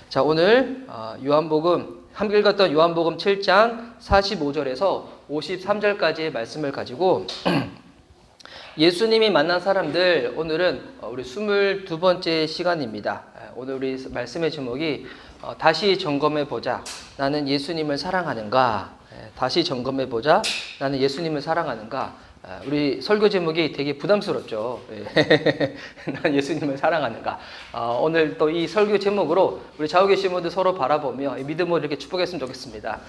자, 오늘 요한복음 함께 읽었던 요한복음 7장 45절에서 53절까지의 말씀을 가지고 예수님이 만난 사람들, 오늘은 우리 22번째 시간입니다. 오늘 우리 말씀의 제목이 다시 점검해보자. 나는 예수님을 사랑하는가? 다시 점검해보자. 나는 예수님을 사랑하는가? 우리 설교 제목이 되게 부담스럽죠. 난 예수님을 사랑하는가. 오늘 또 이 설교 제목으로 우리 좌우 계신 분들 서로 바라보며 믿음으로 이렇게 축복했으면 좋겠습니다.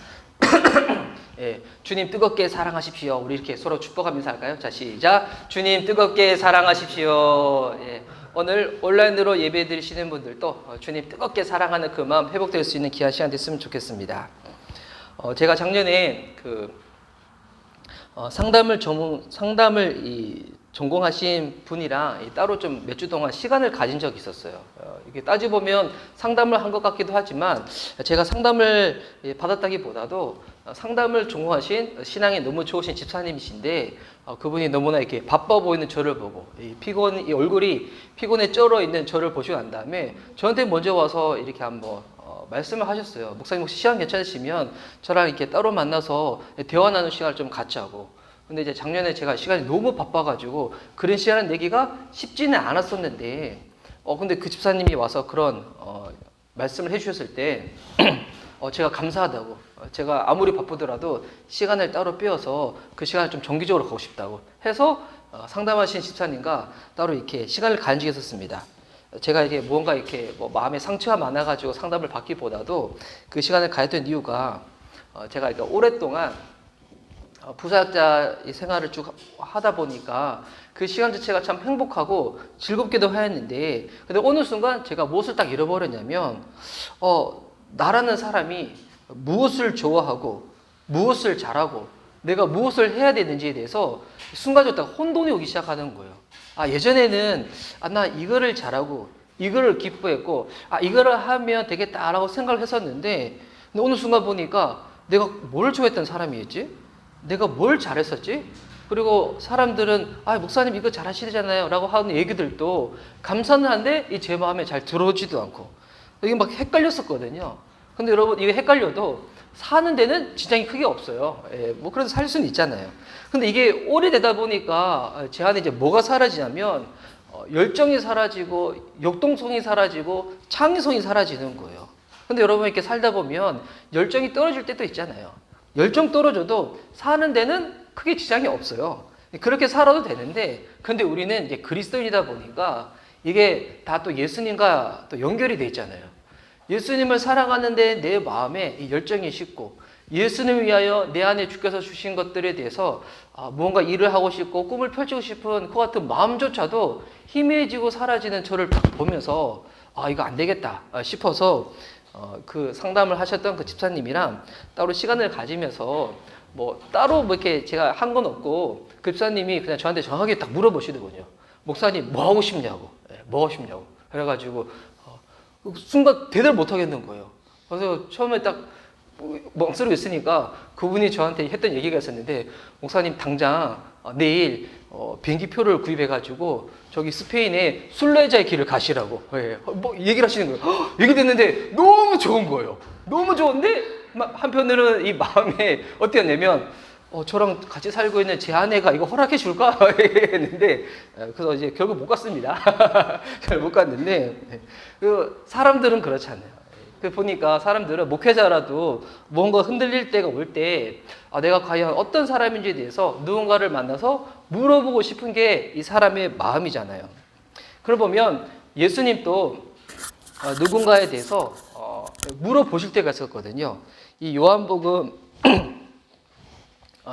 주님 뜨겁게 사랑하십시오. 우리 이렇게 서로 축복하면서 할까요? 자, 시작. 주님 뜨겁게 사랑하십시오. 오늘 온라인으로 예배 드리시는 분들도 주님 뜨겁게 사랑하는 그 마음 회복될 수 있는 귀한 시간 됐으면 좋겠습니다. 제가 작년에 상담을 전공하신 분이랑 따로 좀 몇 주 동안 시간을 가진 적이 있었어요. 이게 따져보면 상담을 한 것 같기도 하지만 제가 상담을 받았다기보다도 상담을 전공하신 신앙이 너무 좋으신 집사님이신데 그분이 너무나 이렇게 바빠 보이는 저를 보고 이 얼굴이 피곤에 쩔어 있는 저를 보시고 난 다음에 저한테 먼저 와서 이렇게 한번 말씀을 하셨어요. 목사님 혹시 시간 괜찮으시면 저랑 이렇게 따로 만나서 대화 나누는 시간을 좀 갖자고. 근데 이제 작년에 제가 시간이 너무 바빠가지고 그런 시간을 내기가 쉽지는 않았었는데, 근데 그 집사님이 와서 그런 말씀을 해주셨을 때 제가 감사하다고, 제가 아무리 바쁘더라도 시간을 따로 빼어서 그 시간을 좀 정기적으로 가고 싶다고 해서 상담하신 집사님과 따로 이렇게 시간을 가진 적이 있었습니다. 제가 이게 뭔가 이렇게 마음에 상처가 많아가지고 상담을 받기보다도 그 시간을 가졌던 이유가 제가 오랫동안 부사역자 생활을 쭉 하다 보니까 그 시간 자체가 참 행복하고 즐겁기도 하였는데, 근데 어느 순간 제가 무엇을 딱 잃어버렸냐면 나라는 사람이 무엇을 좋아하고 무엇을 잘하고 내가 무엇을 해야 되는지에 대해서 순간적으로 딱 혼돈이 오기 시작하는 거예요. 예전에는 나 이거를 잘하고 이거를 기뻐했고 이거를 하면 되겠다라고 생각을 했었는데, 근데 어느 순간 보니까 내가 뭘 좋아했던 사람이었지? 내가 뭘 잘했었지? 그리고 사람들은 목사님 이거 잘하시잖아요 라고 하는 얘기들도 감사는 한데 제 마음에 잘 들어오지도 않고 이게 막 헷갈렸었거든요. 근데 여러분, 이게 헷갈려도 사는 데는 지장이 크게 없어요. 그래도 살 수는 있잖아요. 근데 이게 오래되다 보니까 제 안에 이제 뭐가 사라지냐면 열정이 사라지고 역동성이 사라지고 창의성이 사라지는 거예요. 근데 여러분, 이렇게 살다 보면 열정이 떨어질 때도 있잖아요. 열정 떨어져도 사는 데는 크게 지장이 없어요. 그렇게 살아도 되는데, 근데 우리는 이제 그리스도인이다 보니까 이게 다 또 예수님과 또 연결이 돼 있잖아요. 예수님을 사랑하는데 내 마음에 이 열정이 식고 예수님을 위하여 내 안에 주께서 주신 것들에 대해서 무언가 일을 하고 싶고 꿈을 펼치고 싶은 그 같은 마음조차도 희미해지고 사라지는 저를 딱 보면서 이거 안 되겠다 싶어서 그 상담을 하셨던 그 집사님이랑 따로 시간을 가지면서 따로 이렇게 제가 한 건 없고 그 집사님이 그냥 저한테 정확하게 딱 물어보시더군요. 목사님 뭐 하고 싶냐고. 뭐 하고 싶냐고. 그래가지고 순간 대답을 못 하겠는 거예요. 그래서 처음에 딱 멍쓰고 있으니까 그분이 저한테 했던 얘기가 있었는데, 목사님 당장 내일 비행기표를 구입해가지고 저기 스페인에 순례자의 길을 가시라고 얘기를 하시는 거예요. 얘기 듣는데 너무 좋은 거예요. 너무 좋은데 한편으로는 이 마음에 어땠냐면 저랑 같이 살고 있는 제 아내가 이거 허락해 줄까? 했는데, 그래서 이제 결국 못 갔습니다. 잘 못 갔는데, 사람들은 그렇잖아요. 보니까 사람들은 목회자라도 무언가 흔들릴 때가 올 때 내가 과연 어떤 사람인지에 대해서 누군가를 만나서 물어보고 싶은 게 이 사람의 마음이잖아요. 그러고 보면 예수님도 누군가에 대해서 물어보실 때가 있었거든요. 이 요한복음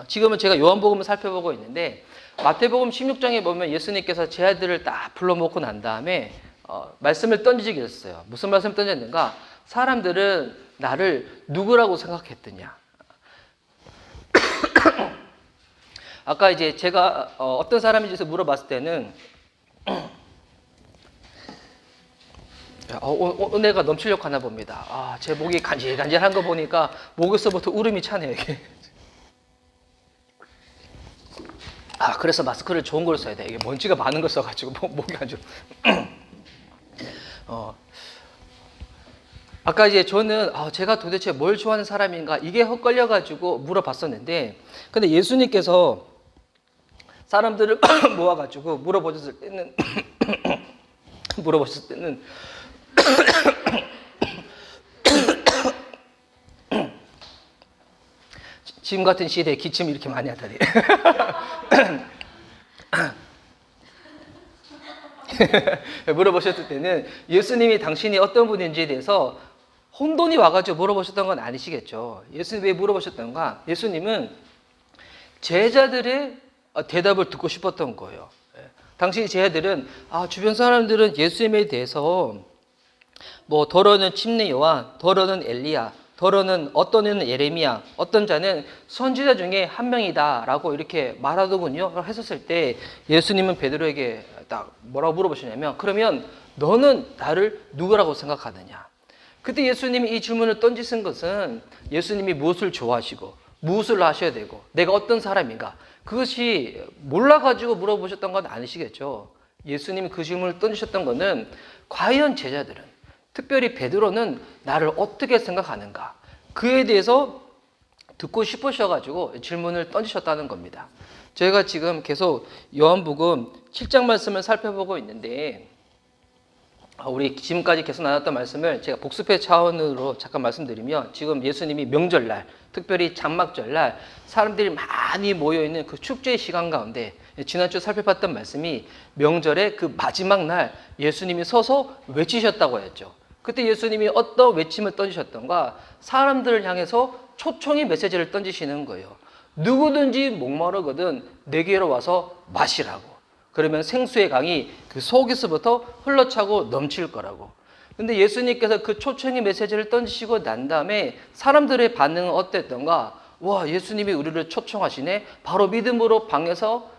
지금은 제가 요한복음을 살펴보고 있는데, 마태복음 16장에 보면 예수님께서 제 아들을 딱 불러모고 난 다음에 말씀을 던지게 됐어요. 무슨 말씀을 던졌는가? 사람들은 나를 누구라고 생각했더냐? 아까 이제 제가 어떤 사람인지에서 물어봤을 때는 은혜가 넘치려고 하나 봅니다. 제 목이 간질간질한 거 보니까 목에서부터 울음이 차네요. 이게. 그래서 마스크를 좋은 걸 써야 돼. 이게 먼지가 많은 걸 써가지고 목이 안 좋아. 아까 이제 저는 제가 도대체 뭘 좋아하는 사람인가 이게 헛걸려가지고 물어봤었는데, 근데 예수님께서 사람들을 모아가지고 물어보셨을 때는 지금 같은 시대에 기침이 이렇게 많이 하다니. 물어보셨을 때는 예수님이 당신이 어떤 분인지에 대해서 혼돈이 와가지고 물어보셨던 건 아니시겠죠. 예수님 왜 물어보셨던가? 예수님은 제자들의 대답을 듣고 싶었던 거예요. 당시 제자들은 주변 사람들은 예수님에 대해서 뭐 더러는 침례 요한, 더러는 엘리야, 더러는 어떤 이는 예레미야, 어떤 자는 선지자 중에 한 명이다라고 이렇게 말하더군요. 했었을 때 예수님은 베드로에게 딱 뭐라고 물어보시냐면, 그러면 너는 나를 누구라고 생각하느냐? 그때 예수님이 이 질문을 던지신 것은 예수님이 무엇을 좋아하시고 무엇을 하셔야 되고 내가 어떤 사람인가, 그것이 몰라가지고 물어보셨던 건 아니시겠죠. 예수님이 그 질문을 던지셨던 것은 과연 제자들은, 특별히 베드로는 나를 어떻게 생각하는가, 그에 대해서 듣고 싶으셔가지고 질문을 던지셨다는 겁니다. 저희가 지금 계속 요한복음 7장 말씀을 살펴보고 있는데, 우리 지금까지 계속 나눴던 말씀을 제가 복습회 차원으로 잠깐 말씀드리면, 지금 예수님이 명절날, 특별히 장막절날 사람들이 많이 모여있는 그 축제의 시간 가운데 지난주 살펴봤던 말씀이 명절의 그 마지막 날 예수님이 서서 외치셨다고 했죠. 그때 예수님이 어떤 외침을 던지셨던가? 사람들을 향해서 초청의 메시지를 던지시는 거예요. 누구든지 목마르거든 내게로 와서 마시라고. 그러면 생수의 강이 그 속에서부터 흘러차고 넘칠 거라고. 근데 예수님께서 그 초청의 메시지를 던지시고 난 다음에 사람들의 반응은 어땠던가? 와, 예수님이 우리를 초청하시네? 바로 믿음으로 반응해서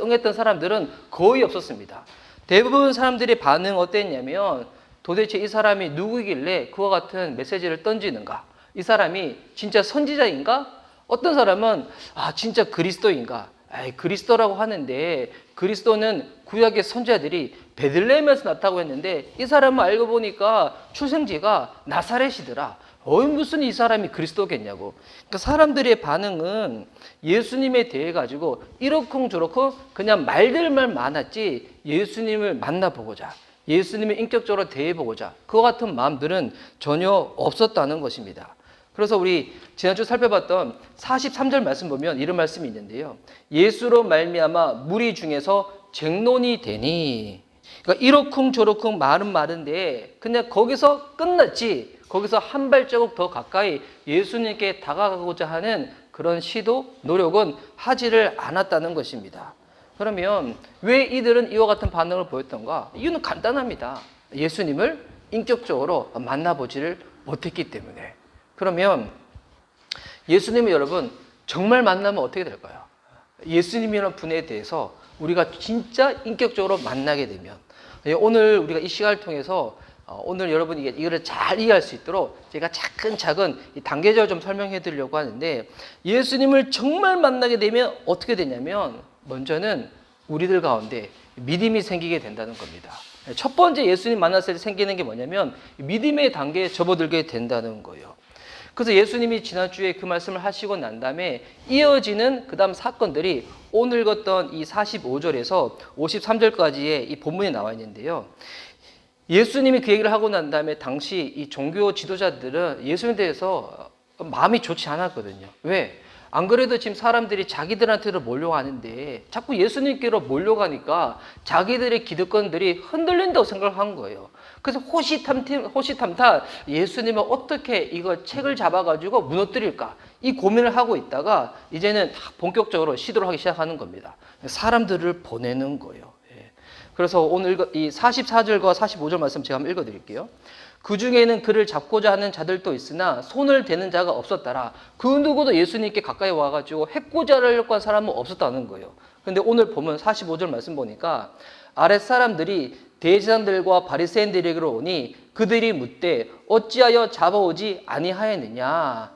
응했던 사람들은 거의 없었습니다. 대부분 사람들의 반응은 어땠냐면, 도대체 이 사람이 누구길래 그와 같은 메시지를 던지는가? 이 사람이 진짜 선지자인가? 어떤 사람은 진짜 그리스도인가? 그리스도라고 하는데 그리스도는 구약의 선지자들이 베들레헴에서 났다고 했는데 이 사람은 알고 보니까 출생지가 나사렛이더라. 무슨 이 사람이 그리스도겠냐고. 그러니까 사람들의 반응은 예수님에 대해 가지고 이러쿵저러쿵 그냥 말들만 많았지, 예수님을 만나보고자, 예수님을 인격적으로 대해보고자 그와 같은 마음들은 전혀 없었다는 것입니다. 그래서 우리 지난주 살펴봤던 43절 말씀 보면 이런 말씀이 있는데요. 예수로 말미암아 무리 중에서 쟁론이 되니. 그러니까 이러쿵저러쿵 말은 많은데 그냥 거기서 끝났지, 거기서 한 발자국 더 가까이 예수님께 다가가고자 하는 그런 시도, 노력은 하지를 않았다는 것입니다. 그러면 왜 이들은 이와 같은 반응을 보였던가? 이유는 간단합니다. 예수님을 인격적으로 만나보지를 못했기 때문에. 그러면 예수님이 여러분 정말 만나면 어떻게 될까요? 예수님이라는 분에 대해서 우리가 진짜 인격적으로 만나게 되면, 오늘 우리가 이 시간을 통해서 오늘 여러분이 이거를 잘 이해할 수 있도록 제가 차근차근 단계적으로 좀 설명해 드리려고 하는데, 예수님을 정말 만나게 되면 어떻게 되냐면, 먼저는 우리들 가운데 믿음이 생기게 된다는 겁니다. 첫 번째 예수님 만났을 때 생기는 게 뭐냐면 믿음의 단계에 접어들게 된다는 거예요. 그래서 예수님이 지난주에 그 말씀을 하시고 난 다음에 이어지는 그 다음 사건들이 오늘 읽었던 이 45절에서 53절까지의 이 본문에 나와 있는데요. 예수님이 그 얘기를 하고 난 다음에 당시 이 종교 지도자들은 예수님에 대해서 마음이 좋지 않았거든요. 왜? 안 그래도 지금 사람들이 자기들한테로 몰려가는데 자꾸 예수님께로 몰려가니까 자기들의 기득권들이 흔들린다고 생각한 거예요. 그래서 호시탐탐 예수님은 어떻게 이거 책을 잡아가지고 무너뜨릴까, 이 고민을 하고 있다가 이제는 본격적으로 시도를 하기 시작하는 겁니다. 사람들을 보내는 거예요. 그래서 오늘 이 44절과 45절 말씀 제가 한번 읽어드릴게요. 그 중에는 그를 잡고자 하는 자들도 있으나 손을 대는 자가 없었더라. 그 누구도 예수님께 가까이 와가지고 해코자 하려고 한 사람은 없었다는 거예요. 근데 오늘 보면 45절 말씀 보니까 아랫사람들이 대제사장들과 바리새인들에게로 오니 그들이 묻되 어찌하여 잡아오지 아니하였느냐.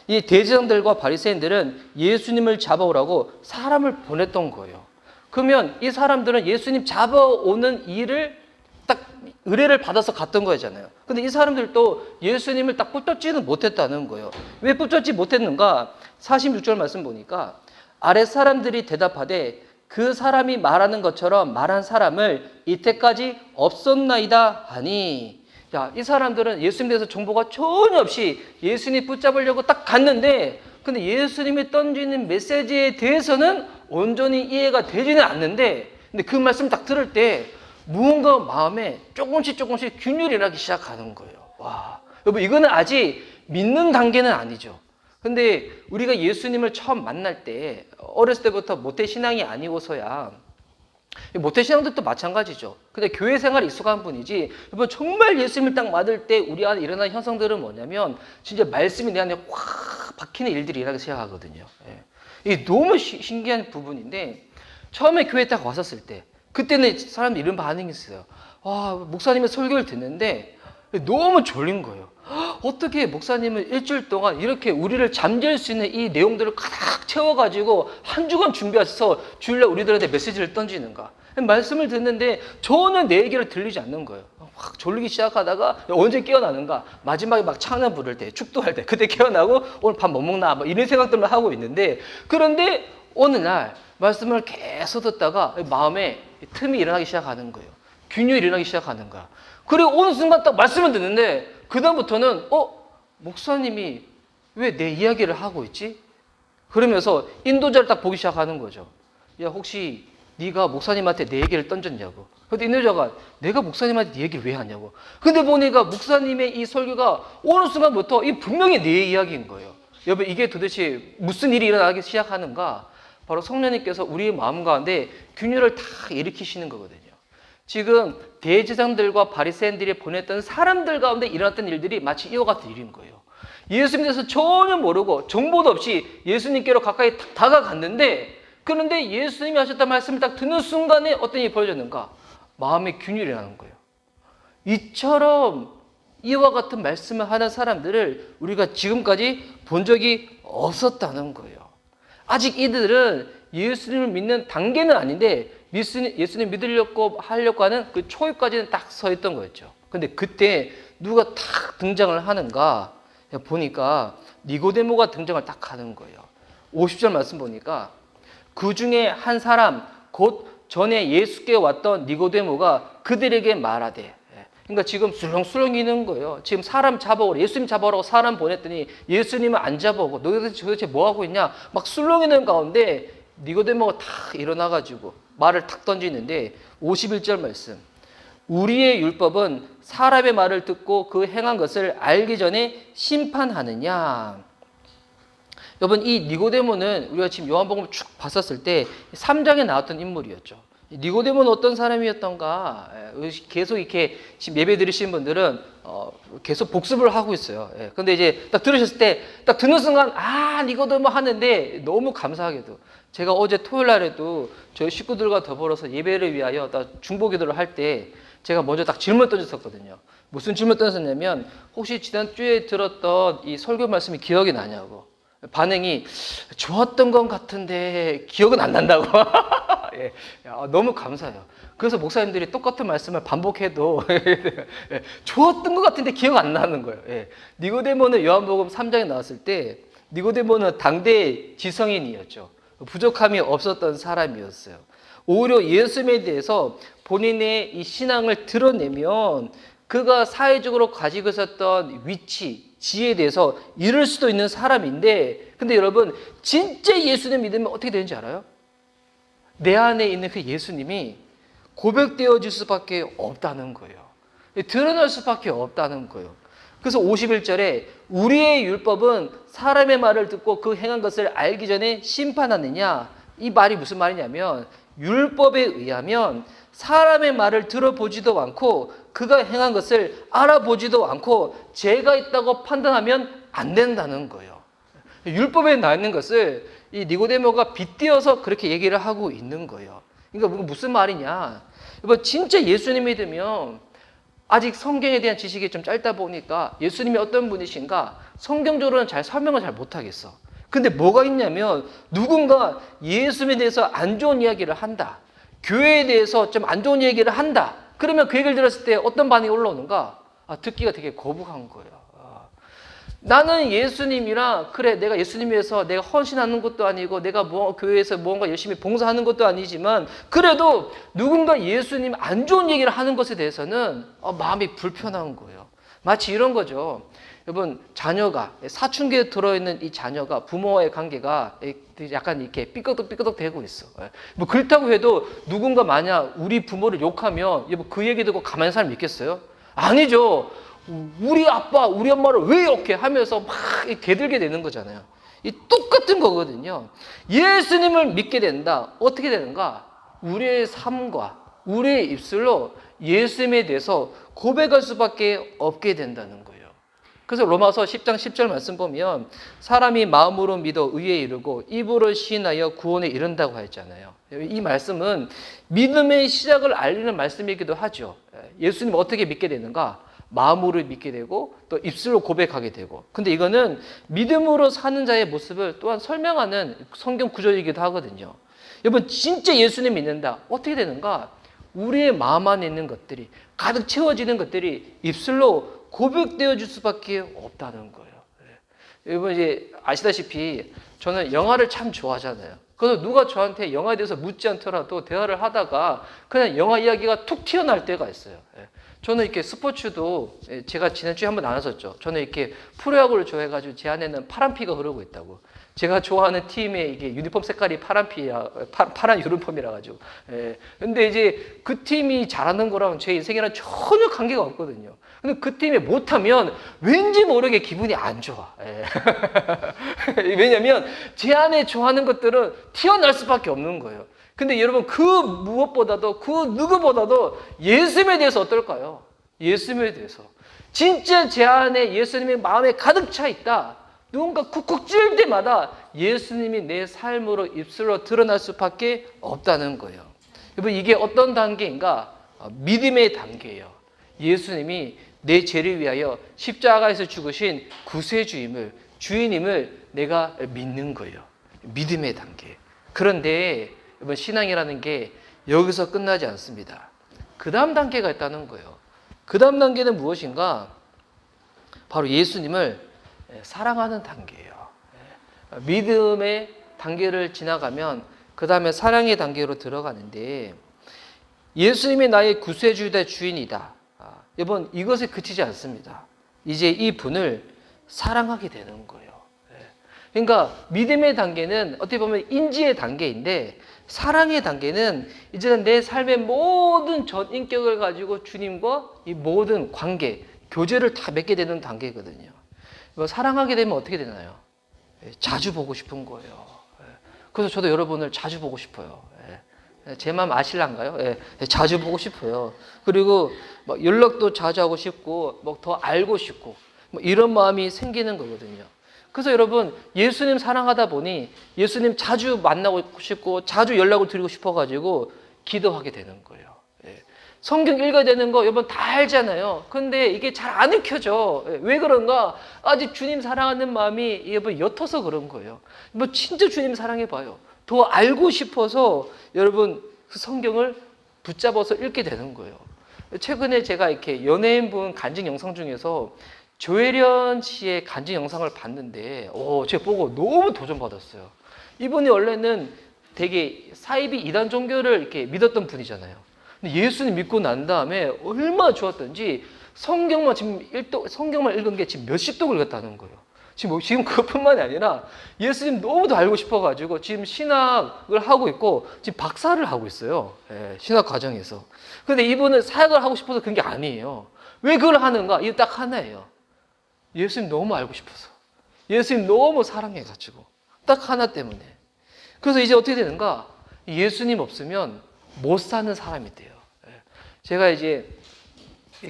이 대제사장들과 바리새인들은 예수님을 잡아오라고 사람을 보냈던 거예요. 그러면 이 사람들은 예수님 잡아오는 일을 딱 의뢰를 받아서 갔던 거잖아요. 근데 이 사람들도 예수님을 딱 붙잡지는 못했다는 거예요. 왜 붙잡지 못했는가? 46절 말씀 보니까 아랫 사람들이 대답하되 그 사람이 말하는 것처럼 말한 사람을 이때까지 없었나이다 하니, 야, 이 사람들은 예수님에 대해서 정보가 전혀 없이 예수님 붙잡으려고 딱 갔는데, 근데 예수님이 던지는 메시지에 대해서는 온전히 이해가 되지는 않는데, 근데 그 말씀 딱 들을 때 무언가 마음에 조금씩 균열이 나기 시작하는 거예요. 와, 여러분, 이거는 아직 믿는 단계는 아니죠. 근데 우리가 예수님을 처음 만날 때 어렸을 때부터 모태신앙이 아니고서야, 모태신앙들도 마찬가지죠. 근데 교회 생활에 익숙한 분이지, 여러분 정말 예수님을 딱 맞을 때 우리 안에 일어나는 현상들은 뭐냐면 진짜 말씀이 내 안에 확 박히는 일들이 일어나기 시작하거든요. 예. 이게 너무 신기한 부분인데, 처음에 교회 딱 왔었을 때 그때는 사람들이 이런 반응이 있어요. 와, 목사님의 설교를 듣는데 너무 졸린 거예요. 어떻게 목사님은 일주일 동안 이렇게 우리를 잠재울 수 있는 이 내용들을 가득 채워가지고 한 주간 준비하셔서 주일날 우리들한테 메시지를 던지는가? 말씀을 듣는데 전혀 내 얘기를 들리지 않는 거예요. 확 졸리기 시작하다가 언제 깨어나는가? 마지막에 막 찬양 부를 때, 축도할 때 그때 깨어나고 오늘 밥 뭐 먹나? 뭐 이런 생각들만 하고 있는데, 그런데 어느 날 말씀을 계속 듣다가 마음에 틈이 일어나기 시작하는 거예요. 균열이 일어나기 시작하는 거야. 그리고 어느 순간 딱 말씀을 듣는데 그다음부터는 목사님이 왜 내 이야기를 하고 있지? 그러면서 인도자를 딱 보기 시작하는 거죠. 야, 혹시 네가 목사님한테 내 얘기를 던졌냐고. 근데 인도자가 내가 목사님한테 네 얘기를 왜 하냐고. 근데 보니까 목사님의 이 설교가 어느 순간부터 이 분명히 내 이야기인 거예요. 여러분, 이게 도대체 무슨 일이 일어나기 시작하는가? 바로 성령님께서 우리의 마음 가운데 균열을 다 일으키시는 거거든요. 지금 대제사장들과 바리새인들이 보냈던 사람들 가운데 일어났던 일들이 마치 이와 같은 일인 거예요. 예수님에 대해서 전혀 모르고 정보도 없이 예수님께로 가까이 다가갔는데, 그런데 예수님이 하셨던 말씀을 딱 듣는 순간에 어떤 일이 벌어졌는가? 마음의 균열이 나는 거예요. 이처럼 이와 같은 말씀을 하는 사람들을 우리가 지금까지 본 적이 없었다는 거예요. 아직 이들은 예수님을 믿는 단계는 아닌데 예수님 믿으려고 하려고 하는 그 초입까지는 딱 서 있던 거였죠. 근데 그때 누가 딱 등장을 하는가 보니까 니고데모가 등장을 딱 하는 거예요. 50절 말씀 보니까 그 중에 한 사람 곧 전에 예수께 왔던 니고데모가 그들에게 말하되, 그러니까 지금 술렁술렁이는 거예요. 지금 사람 잡아오라, 예수님 잡아오라고 사람 보냈더니 예수님은 안 잡아오고 너희들 도대체 뭐 하고 있냐? 막 술렁이는 가운데 니고데모가 탁 일어나가지고 말을 탁 던지는데 51절 말씀. 우리의 율법은 사람의 말을 듣고 그 행한 것을 알기 전에 심판하느냐? 여러분, 이 니고데모는 우리가 지금 요한복음을 쭉 봤었을 때 3장에 나왔던 인물이었죠. 니고데모는 어떤 사람이었던가 계속 이렇게 지금 예배 드리시는 분들은 계속 복습을 하고 있어요. 근데 이제 딱 들으셨을 때 딱 듣는 순간 니고데모 하는데, 너무 감사하게도 제가 어제 토요일 날에도 저희 식구들과 더불어서 예배를 위하여 중보기도를 할 때 제가 먼저 딱 질문 던졌었거든요. 무슨 질문 던졌냐면, 혹시 지난주에 들었던 이 설교 말씀이 기억이 나냐고. 반응이 좋았던 것 같은데 기억은 안 난다고. 예, 너무 감사해요. 그래서 목사님들이 똑같은 말씀을 반복해도 좋았던 것 같은데 기억 안 나는 거예요. 예. 니고데모는 요한복음 3장에 나왔을 때 니고데모는 당대 지성인이었죠. 부족함이 없었던 사람이었어요. 오히려 예수님에 대해서 본인의 이 신앙을 드러내면 그가 사회적으로 가지고 있었던 위치, 지혜에 대해서 이룰 수도 있는 사람인데, 근데 여러분 진짜 예수님 믿으면 어떻게 되는지 알아요? 내 안에 있는 그 예수님이 고백되어질 수밖에 없다는 거예요. 드러날 수밖에 없다는 거예요. 그래서 51절에 우리의 율법은 사람의 말을 듣고 그 행한 것을 알기 전에 심판하느냐? 이 말이 무슨 말이냐면, 율법에 의하면 사람의 말을 들어보지도 않고 그가 행한 것을 알아보지도 않고 죄가 있다고 판단하면 안 된다는 거예요. 율법에 나와 있는 것을 이 니고데모가 빗대어서 그렇게 얘기를 하고 있는 거예요. 그러니까 무슨 말이냐? 진짜 예수님 믿으면, 아직 성경에 대한 지식이 좀 짧다 보니까 예수님이 어떤 분이신가 성경적으로는 잘 설명을 잘 못하겠어. 근데 뭐가 있냐면, 누군가 예수님에 대해서 안 좋은 이야기를 한다, 교회에 대해서 좀 안 좋은 얘기를 한다, 그러면 그 얘기를 들었을 때 어떤 반응이 올라오는가? 듣기가 되게 거북한 거예요. 나는 예수님이랑 그래 내가 예수님 위해서 내가 헌신하는 것도 아니고 내가 교회에서 무언가 열심히 봉사하는 것도 아니지만 그래도 누군가 예수님 안 좋은 얘기를 하는 것에 대해서는 마음이 불편한 거예요. 마치 이런 거죠. 여러분 자녀가 사춘기에 들어있는 이 자녀가 부모와의 관계가 약간 이렇게 삐끄덕 대고 있어. 뭐 그렇다고 해도 누군가 만약 우리 부모를 욕하면 그 얘기 듣고 가만히 사람 있겠어요? 아니죠. 우리 아빠, 우리 엄마를 왜 욕해? 하면서 막 대들게 되는 거잖아요. 이 똑같은 거거든요. 예수님을 믿게 된다. 어떻게 되는가? 우리의 삶과 우리의 입술로 예수님에 대해서 고백할 수밖에 없게 된다는 거예요. 그래서 로마서 10장 10절 말씀 보면 사람이 마음으로 믿어 의에 이르고 입으로 시인하여 구원에 이른다고 했잖아요. 이 말씀은 믿음의 시작을 알리는 말씀이기도 하죠. 예수님 어떻게 믿게 되는가? 마음으로 믿게 되고 또 입술로 고백하게 되고. 근데 이거는 믿음으로 사는 자의 모습을 또한 설명하는 성경 구절이기도 하거든요. 여러분 진짜 예수님 믿는다. 어떻게 되는가? 우리의 마음 안에 있는 것들이 가득 채워지는 것들이 입술로 고백되어 줄 수밖에 없다는 거예요. 여러분 이제 아시다시피 저는 영화를 참 좋아하잖아요. 그래서 누가 저한테 영화에 대해서 묻지 않더라도 대화를 하다가 그냥 영화 이야기가 툭 튀어나올 때가 있어요. 저는 이렇게 스포츠도 제가 지난주에 한번 나눴었죠. 저는 이렇게 프로야구를 좋아해가지고 제 안에는 파란피가 흐르고 있다고. 제가 좋아하는 팀의 이게 유니폼 색깔이 파란 유니폼이라 가지고. 근데 이제 그 팀이 잘하는 거랑 제 인생이랑 전혀 관계가 없거든요. 근데 그 팀이 못하면 왠지 모르게 기분이 안 좋아. 왜냐면 제 안에 좋아하는 것들은 튀어나올 수밖에 없는 거예요. 근데 여러분 그 무엇보다도 그 누구보다도 예수님에 대해서 어떨까요? 예수님에 대해서 진짜 제 안에 예수님의 마음에 가득 차 있다. 누군가 쿡쿡 찔 때마다 예수님이 내 삶으로 입술로 드러날 수밖에 없다는 거예요. 여러분 이게 어떤 단계인가? 믿음의 단계예요. 예수님이 내 죄를 위하여 십자가에서 죽으신 구세주임을 주인임을 내가 믿는 거예요. 믿음의 단계. 그런데 여러분 신앙이라는 게 여기서 끝나지 않습니다. 그 다음 단계가 있다는 거예요. 그 다음 단계는 무엇인가? 바로 예수님을 사랑하는 단계예요. 믿음의 단계를 지나가면 그 다음에 사랑의 단계로 들어가는데 예수님이 나의 구세주이다 주인이다. 여러분 이것에 그치지 않습니다. 이제 이 분을 사랑하게 되는 거예요. 그러니까 믿음의 단계는 어떻게 보면 인지의 단계인데 사랑의 단계는 이제는 내 삶의 모든 전 인격을 가지고 주님과 이 모든 관계, 교제를 다 맺게 되는 단계거든요. 사랑하게 되면 어떻게 되나요? 자주 보고 싶은 거예요. 그래서 저도 여러분을 자주 보고 싶어요. 제 마음 아실란가요? 자주 보고 싶어요. 그리고 연락도 자주 하고 싶고 더 알고 싶고 이런 마음이 생기는 거거든요. 그래서 여러분 예수님 사랑하다 보니 예수님 자주 만나고 싶고 자주 연락을 드리고 싶어가지고 기도하게 되는 거예요. 성경 읽어야 되는 거 여러분 다 알잖아요. 근데 이게 잘 안 읽혀져. 왜 그런가? 아직 주님 사랑하는 마음이 여러분 옅어서 그런 거예요. 진짜 주님 사랑해봐요. 더 알고 싶어서 여러분 그 성경을 붙잡아서 읽게 되는 거예요. 최근에 제가 이렇게 연예인분 간증 영상 중에서 조혜련 씨의 간증 영상을 봤는데 제가 보고 너무 도전받았어요. 이분이 원래는 되게 사이비 이단 종교를 이렇게 믿었던 분이잖아요. 근데 예수님 믿고 난 다음에 얼마나 좋았던지 성경만 읽은 게 지금 몇십 독을 읽었다는 거예요. 지금 그것뿐만이 아니라 예수님 너무 더 알고 싶어가지고 지금 신학을 하고 있고 지금 박사를 하고 있어요. 신학 과정에서. 근데 이분은 사역을 하고 싶어서 그런 게 아니에요. 왜 그걸 하는가? 이게 딱 하나예요. 예수님 너무 알고 싶어서. 예수님 너무 사랑해가지고. 딱 하나 때문에. 그래서 이제 어떻게 되는가? 예수님 없으면 못 사는 사람이 돼요. 제가 이제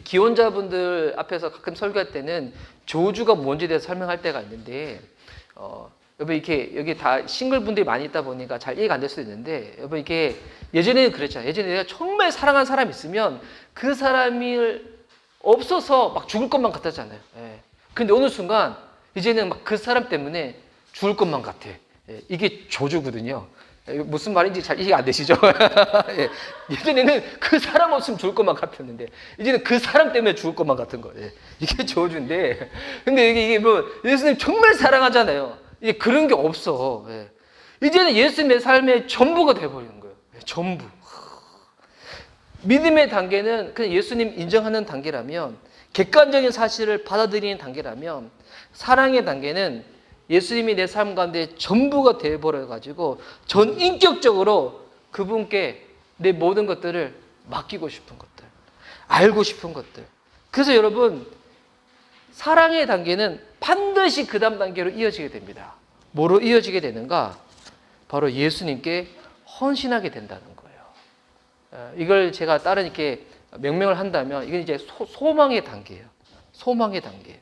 기혼자분들 앞에서 가끔 설교할 때는 저주가 뭔지에 대해서 설명할 때가 있는데, 여러분 이렇게 여기 다 싱글분들이 많이 있다 보니까 잘 이해가 안 될 수도 있는데, 여러분 이게 예전에는 그랬잖아요. 예전에 내가 정말 사랑하는 사람이 있으면 그 사람이 없어서 막 죽을 것만 같았잖아요. 근데 어느 순간 이제는 막 그 사람 때문에 죽을 것만 같아. 이게 저주거든요. 무슨 말인지 잘 이해 안 되시죠? 예. 예전에는 그 사람 없으면 죽을 것만 같았는데 이제는 그 사람 때문에 죽을 것만 같은 거예요. 이게 저주인데, 근데 이게 뭐 예수님 정말 사랑하잖아요. 이게 그런 게 없어. 예. 이제는 예수님의 삶의 전부가 돼버리는 거예요. 예, 전부. 믿음의 단계는 그냥 예수님 인정하는 단계라면, 객관적인 사실을 받아들이는 단계라면, 사랑의 단계는 예수님이 내 삶 가운데 전부가 되어버려가지고 전 인격적으로 그분께 내 모든 것들을 맡기고 싶은 것들, 알고 싶은 것들. 그래서 여러분, 사랑의 단계는 반드시 그 다음 단계로 이어지게 됩니다. 뭐로 이어지게 되는가? 바로 예수님께 헌신하게 된다는 거예요. 이걸 제가 다른 이렇게 명명을 한다면 이건 이제 소망의 단계예요. 소망의 단계.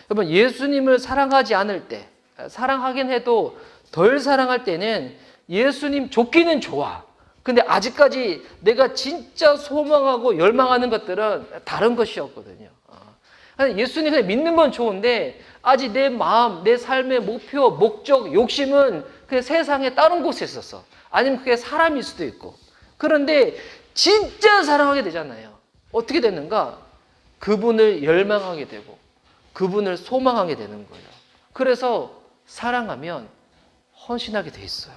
여러분, 예수님을 사랑하지 않을 때, 사랑하긴 해도 덜 사랑할 때는 예수님 좋기는 좋아. 근데 아직까지 내가 진짜 소망하고 열망하는 것들은 다른 것이었거든요. 예수님을 믿는 건 좋은데 아직 내 마음, 내 삶의 목표, 목적, 욕심은 그 세상에 다른 곳에 있었어. 아니면 그게 사람일 수도 있고. 그런데 진짜 사랑하게 되잖아요. 어떻게 되는가? 그분을 열망하게 되고 그분을 소망하게 되는 거예요. 그래서 사랑하면 헌신하게 돼 있어요.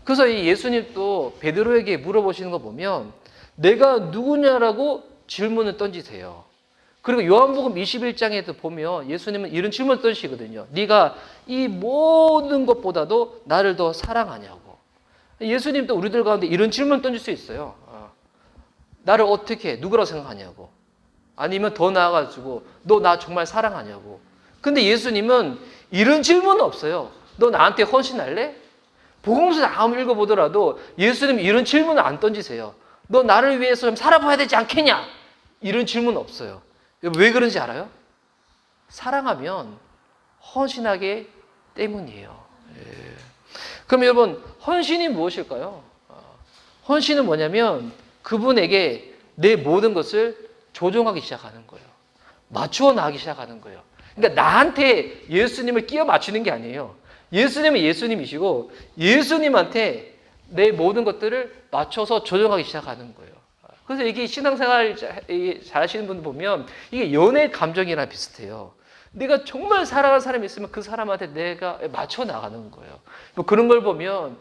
그래서 이 예수님도 베드로에게 물어보시는 거 보면 내가 누구냐라고 질문을 던지세요. 그리고 요한복음 21장에도 보면 예수님은 이런 질문을 던지시거든요. 네가 이 모든 것보다도 나를 더 사랑하냐고. 예수님도 우리들 가운데 이런 질문을 던질 수 있어요. 나를 어떻게, 누구라고 생각하냐고. 아니면 더 나아가지고 너 나 정말 사랑하냐고. 근데 예수님은 이런 질문은 없어요. 너 나한테 헌신할래? 복음서 아무리 읽어보더라도 예수님은 이런 질문을 안 던지세요. 너 나를 위해서 좀 살아봐야 되지 않겠냐? 이런 질문 없어요. 왜 그런지 알아요? 사랑하면 헌신하기 때문이에요. 예. 그럼 여러분, 헌신이 무엇일까요? 헌신은 뭐냐면 그분에게 내 모든 것을 조종하기 시작하는 거예요. 맞추어 나가기 시작하는 거예요. 그러니까 나한테 예수님을 끼워 맞추는 게 아니에요. 예수님은 예수님이시고 예수님한테 내 모든 것들을 맞춰서 조정하기 시작하는 거예요. 그래서 이게 신앙생활 잘 하시는 분들 보면 이게 연애 감정이랑 비슷해요. 내가 정말 사랑하는 사람이 있으면 그 사람한테 내가 맞춰 나가는 거예요. 뭐 그런 걸 보면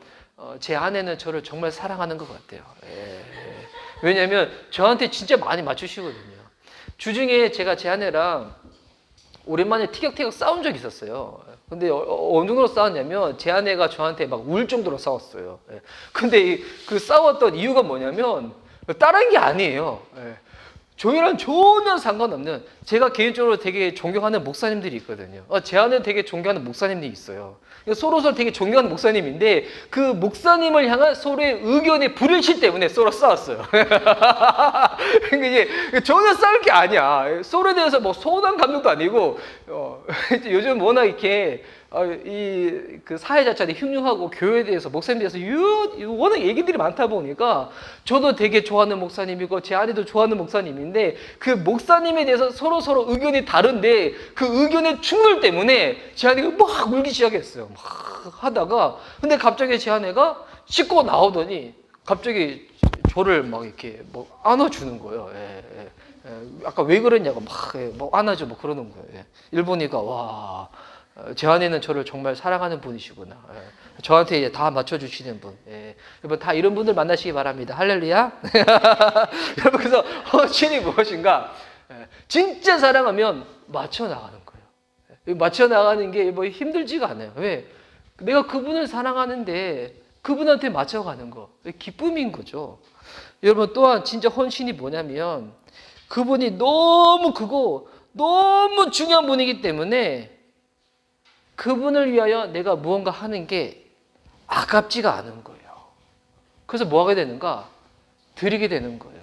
제 아내는 저를 정말 사랑하는 것 같아요. 왜냐하면 저한테 진짜 많이 맞추시거든요. 주중에 제가 제 아내랑 오랜만에 티격태격 싸운 적이 있었어요. 근데 어느 정도로 싸웠냐면 제 아내가 저한테 막 울 정도로 싸웠어요. 근데 그 싸웠던 이유가 뭐냐면 다른 게 아니에요. 저희랑 전혀 상관없는, 제가 개인적으로 되게 존경하는 목사님들이 있거든요. 제 안에 되게 존경하는 목사님들이 있어요. 서로 되게 존경하는 목사님인데 그 목사님을 향한 서로의 의견의 불일치 때문에 서로 싸웠어요. 그러니까 이게 전혀 싸울 게 아니야. 서로에 대해서 뭐 서운한 감정도 아니고 요즘 워낙 이렇게 그 사회 자체가 흉흉하고 교회에 대해서, 목사님에 대해서 워낙 얘기들이 많다 보니까 저도 되게 좋아하는 목사님이고 제 아내도 좋아하는 목사님인데 그 목사님에 대해서 서로 의견이 다른데 그 의견의 충돌 때문에 제 아내가 막 울기 시작했어요. 막 하다가 근데 갑자기 제 아내가 씻고 나오더니 갑자기 저를 막 이렇게 뭐 안아주는 거예요. 아까 왜 그랬냐고 막 안아줘 뭐 그러는 거예요. 일본이가 와. 제 아내는 저를 정말 사랑하는 분이시구나. 저한테 이제 다 맞춰주시는 분. 여러분 다 이런 분들 만나시기 바랍니다. 할렐루야. 여러분 그래서 헌신이 무엇인가? 진짜 사랑하면 맞춰 나가는 거예요. 맞춰 나가는 게 뭐 힘들지가 않아요. 왜? 내가 그분을 사랑하는데 그분한테 맞춰가는 거 기쁨인 거죠. 여러분 또한 진짜 헌신이 뭐냐면 그분이 너무 크고 너무 중요한 분이기 때문에 그분을 위하여 내가 무언가 하는 게 아깝지가 않은 거예요. 그래서 뭐 하게 되는가? 드리게 되는 거예요.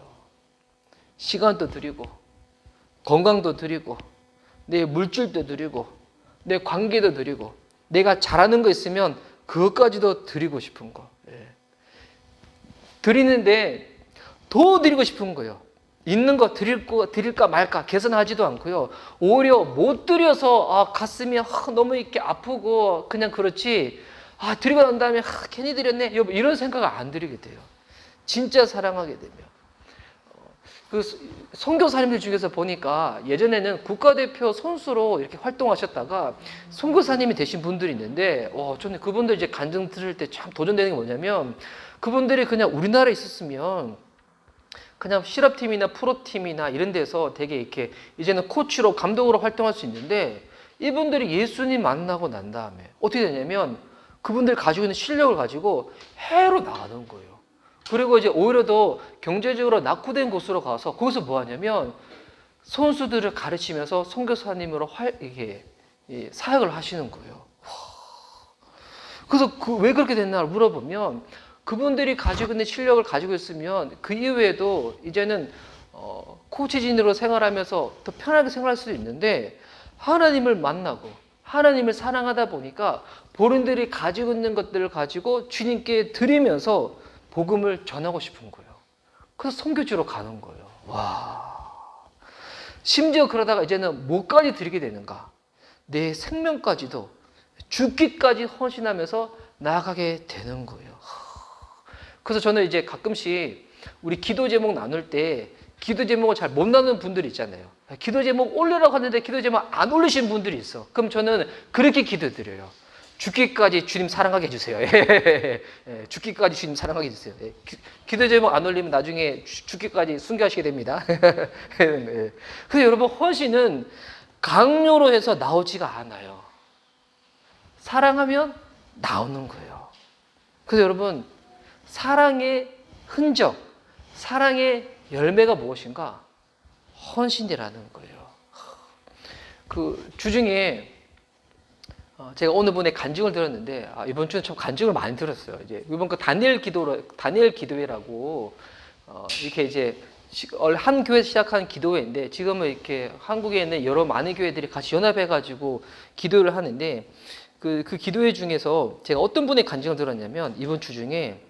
시간도 드리고 건강도 드리고 내 물질도 드리고 내 관계도 드리고 내가 잘하는 거 있으면 그것까지도 드리고 싶은 거. 드리는데 더 드리고 싶은 거예요. 있는 거 드릴까 말까 계산하지도 않고요. 오히려 못 드려서 가슴이 너무 이렇게 아프고 그냥 그렇지 드리고 난 다음에 괜히 드렸네 여보 이런 생각을 안 드리게 돼요. 진짜 사랑하게 되면. 그 선교사님들 중에서 보니까 예전에는 국가대표 선수로 이렇게 활동하셨다가 선교사님이 되신 분들이 있는데 저는 그분들 이제 간증 들을 때 참 도전되는 게 뭐냐면 그분들이 그냥 우리나라에 있었으면 그냥 실업팀이나 프로팀이나 이런 데서 되게 이렇게 이제는 코치로 감독으로 활동할 수 있는데 이분들이 예수님 만나고 난 다음에 어떻게 되냐면 그분들 가지고 있는 실력을 가지고 해외로 나가는 거예요. 그리고 이제 오히려 더 경제적으로 낙후된 곳으로 가서 거기서 뭐 하냐면 선수들을 가르치면서 선교사님으로 이게 사역을 하시는 거예요. 그래서 왜 그렇게 됐나 물어보면 그분들이 가지고 있는 실력을 가지고 있으면 그 이후에도 이제는 코치진으로 생활하면서 더 편하게 생활할 수도 있는데 하나님을 만나고 하나님을 사랑하다 보니까 본인들이 가지고 있는 것들을 가지고 주님께 드리면서 복음을 전하고 싶은 거예요. 그래서 선교지로 가는 거예요. 와. 심지어 그러다가 이제는 뭐까지 드리게 되는가? 내 생명까지도 죽기까지 헌신하면서 나아가게 되는 거예요. 그래서 저는 이제 가끔씩 우리 기도 제목 나눌 때 기도 제목을 잘 못 나누는 분들이 있잖아요. 기도 제목 올리라고 하는데 기도 제목 안 올리신 분들이 있어. 그럼 저는 그렇게 기도드려요. 죽기까지 주님 사랑하게 해주세요. 죽기까지 주님 사랑하게 해주세요. 기도 제목 안 올리면 나중에 죽기까지 순교하시게 됩니다. 그래서 여러분 헌신은 강요로 해서 나오지가 않아요. 사랑하면 나오는 거예요. 그래서 여러분 사랑의 흔적, 사랑의 열매가 무엇인가? 헌신이라는 거예요. 그 주중에 제가 어느 분의 간증을 들었는데 이번 주는 참 간증을 많이 들었어요. 이제 이번 그 다니엘 기도회라고 이렇게 이제 한 교회 시작한 기도회인데 지금은 이렇게 한국에 있는 여러 많은 교회들이 같이 연합해가지고 기도를 하는데 그 기도회 중에서 제가 어떤 분의 간증을 들었냐면 이번 주 중에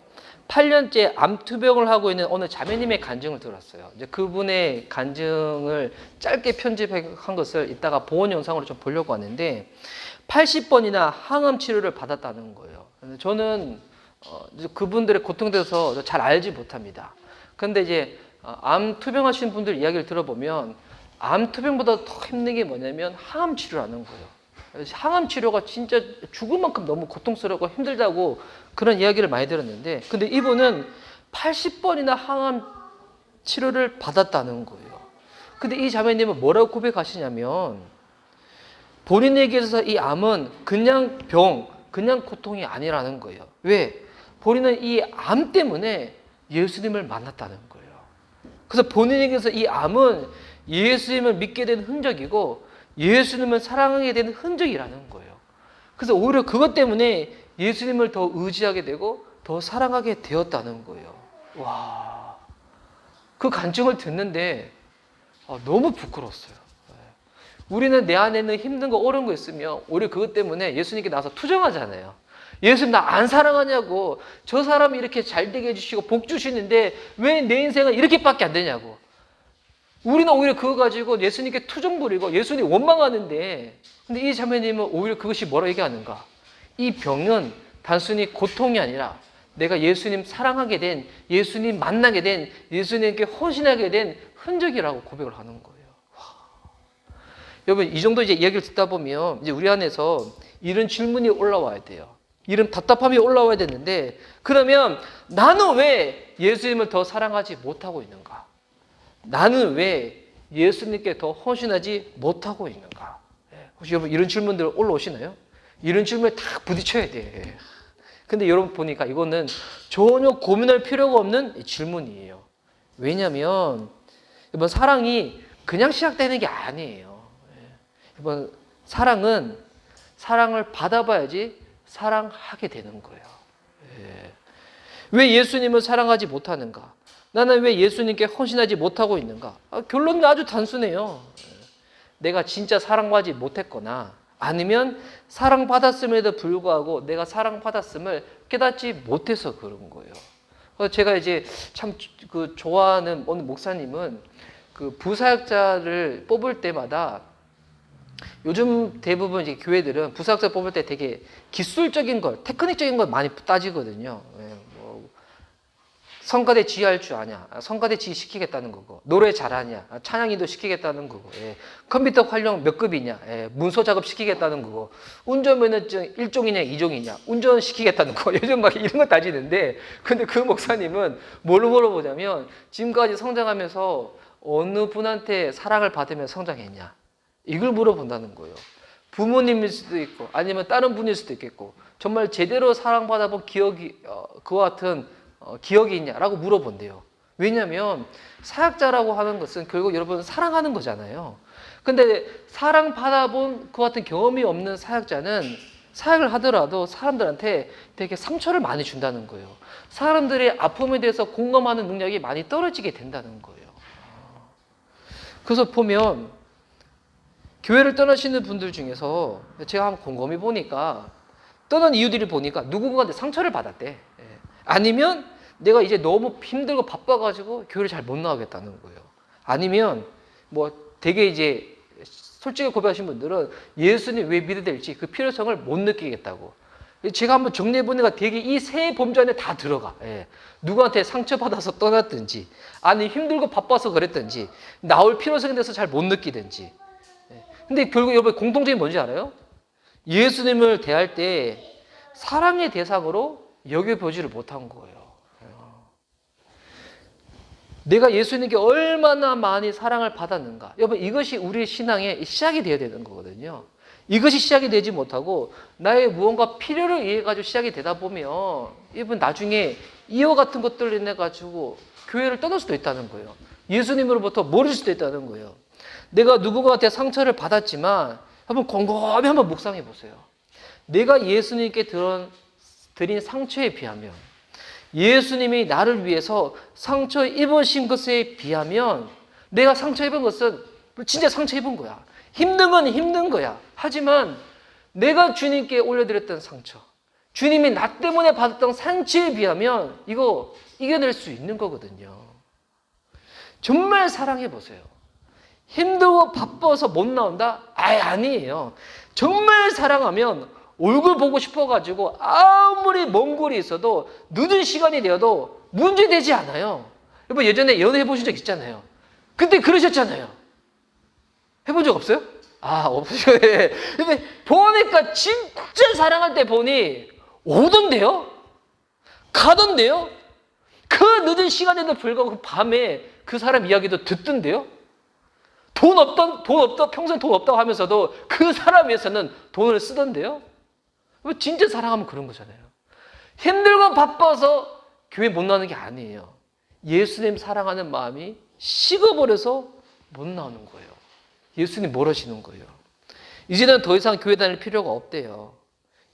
8년째 암투병을 하고 있는 어느 자매님의 간증을 들었어요. 이제 그분의 간증을 짧게 편집한 것을 이따가 보원 영상으로 좀 보려고 하는데 80번이나 항암 치료를 받았다는 거예요. 저는 그분들의 고통돼서 잘 알지 못합니다. 그런데 이제 암 투병하신 분들 이야기를 들어보면 암 투병보다 더 힘든 게 뭐냐면 항암 치료라는 거예요. 항암 치료가 진짜 죽을 만큼 너무 고통스럽고 힘들다고 그런 이야기를 많이 들었는데 근데 이분은 80번이나 항암 치료를 받았다는 거예요. 근데 이 자매님은 뭐라고 고백하시냐면 본인에게서 이 암은 그냥 병, 그냥 고통이 아니라는 거예요. 왜? 본인은 이 암 때문에 예수님을 만났다는 거예요. 그래서 본인에게서 이 암은 예수님을 믿게 된 흔적이고 예수님을 사랑하게 된 흔적이라는 거예요. 그래서 오히려 그것 때문에 예수님을 더 의지하게 되고 더 사랑하게 되었다는 거예요. 와, 그 간증을 듣는데 너무 부끄러웠어요. 우리는 내 안에는 힘든 거 어려운 거 있으면 오히려 그것 때문에 예수님께 나와서 투정하잖아요. 예수님 나 안 사랑하냐고, 저 사람이 이렇게 잘 되게 해주시고 복 주시는데 왜 내 인생은 이렇게밖에 안 되냐고. 우리는 오히려 그거 가지고 예수님께 투정 부리고 예수님 원망하는데 근데 이 자매님은 오히려 그것이 뭐라 얘기하는가? 이 병은 단순히 고통이 아니라 내가 예수님 사랑하게 된, 예수님 만나게 된, 예수님께 헌신하게 된 흔적이라고 고백을 하는 거예요. 여러분 이 정도 이제 이야기를 듣다 보면 이제 우리 안에서 이런 질문이 올라와야 돼요. 이런 답답함이 올라와야 되는데 그러면 나는 왜 예수님을 더 사랑하지 못하고 있는가? 나는 왜 예수님께 더 헌신하지 못하고 있는가? 혹시 여러분 이런 질문들 올라오시나요? 이런 질문에 다 부딪혀야 돼. 근데 여러분 보니까 이거는 전혀 고민할 필요가 없는 질문이에요. 왜냐하면 이번 사랑이 그냥 시작되는 게 아니에요. 이번 사랑은 사랑을 받아봐야지 사랑하게 되는 거예요. 왜 예수님을 사랑하지 못하는가? 나는 왜 예수님께 헌신하지 못하고 있는가? 결론은 아주 단순해요. 내가 진짜 사랑받지 못했거나 아니면 사랑받았음에도 불구하고 내가 사랑받았음을 깨닫지 못해서 그런 거예요. 제가 이제 참 그 좋아하는 어느 목사님은 그 부사역자를 뽑을 때마다 요즘 대부분 이제 교회들은 부사학생 뽑을 때 되게 기술적인 걸, 테크닉적인 걸 많이 따지거든요. 예, 뭐 성가대 지휘할 줄 아냐? 성가대 지휘 시키겠다는 거고, 노래 잘하냐? 찬양인도 시키겠다는 거고, 예, 컴퓨터 활용 몇 급이냐? 예, 문서 작업 시키겠다는 거고, 운전면허증 1종이냐 2종이냐? 운전 시키겠다는 거. 요즘 막 이런 거 따지는데, 근데 그 목사님은 뭘로 물어보냐면 지금까지 성장하면서 어느 분한테 사랑을 받으며 성장했냐? 이걸 물어본다는 거예요. 부모님일 수도 있고 아니면 다른 분일 수도 있겠고 정말 제대로 사랑받아본 기억이 그와 같은 기억이 있냐라고 물어본대요. 왜냐하면 사역자라고 하는 것은 결국 여러분 사랑하는 거잖아요. 근데 사랑받아본 그와 같은 경험이 없는 사역자는 사역을 하더라도 사람들한테 되게 상처를 많이 준다는 거예요. 사람들의 아픔에 대해서 공감하는 능력이 많이 떨어지게 된다는 거예요. 그래서 보면 교회를 떠나시는 분들 중에서 제가 한번 곰곰이 보니까 떠난 이유들을 보니까 누군가한테 상처를 받았대. 아니면 내가 이제 너무 힘들고 바빠가지고 교회를 잘 못 나가겠다는 거예요. 아니면 뭐 되게 이제 솔직히 고백하신 분들은 예수님 왜 믿어야 될지 그 필요성을 못 느끼겠다고. 제가 한번 정리해보니까 되게 이 세 범주 안에 다 들어가. 누구한테 상처받아서 떠났든지 아니 힘들고 바빠서 그랬든지 나올 필요성에 대해서 잘 못 느끼든지. 근데 결국 여러분 공통점이 뭔지 알아요? 예수님을 대할 때 사랑의 대상으로 여겨보지를 못한 거예요. 내가 예수님께 얼마나 많이 사랑을 받았는가. 여러분 이것이 우리의 신앙의 시작이 되어야 되는 거거든요. 이것이 시작이 되지 못하고 나의 무언가 필요를 위해 가지고 시작이 되다 보면 여러분 나중에 이와 같은 것들로 인해 가지고 교회를 떠날 수도 있다는 거예요. 예수님으로부터 멀어질 수도 있다는 거예요. 내가 누군가한테 상처를 받았지만 한번 곰곰이 한번 묵상해 보세요. 내가 예수님께 드린 상처에 비하면 예수님이 나를 위해서 상처 입으신 것에 비하면 내가 상처 입은 것은 진짜 상처 입은 거야. 힘든 건 힘든 거야. 하지만 내가 주님께 올려드렸던 상처, 주님이 나 때문에 받았던 상처에 비하면 이거 이겨낼 수 있는 거거든요. 정말 사랑해 보세요. 힘들고 바빠서 못 나온다? 아니에요. 정말 사랑하면 얼굴 보고 싶어가지고 아무리 먼 거리 있어도 늦은 시간이 되어도 문제되지 않아요. 여러분 예전에 연애해 보신 적 있잖아요. 그때 그러셨잖아요. 해본 적 없어요? 없으시죠. 근데 보니까 진짜 사랑할 때 보니 오던데요? 가던데요? 그 늦은 시간에도 불구하고 밤에 그 사람 이야기도 듣던데요? 돈 없다, 평생 돈 없다고 하면서도 그 사람 위해서는 돈을 쓰던데요? 진짜 사랑하면 그런 거잖아요. 힘들고 바빠서 교회 못 나오는 게 아니에요. 예수님 사랑하는 마음이 식어버려서 못 나오는 거예요. 예수님 멀어지는 거예요. 이제는 더 이상 교회 다닐 필요가 없대요.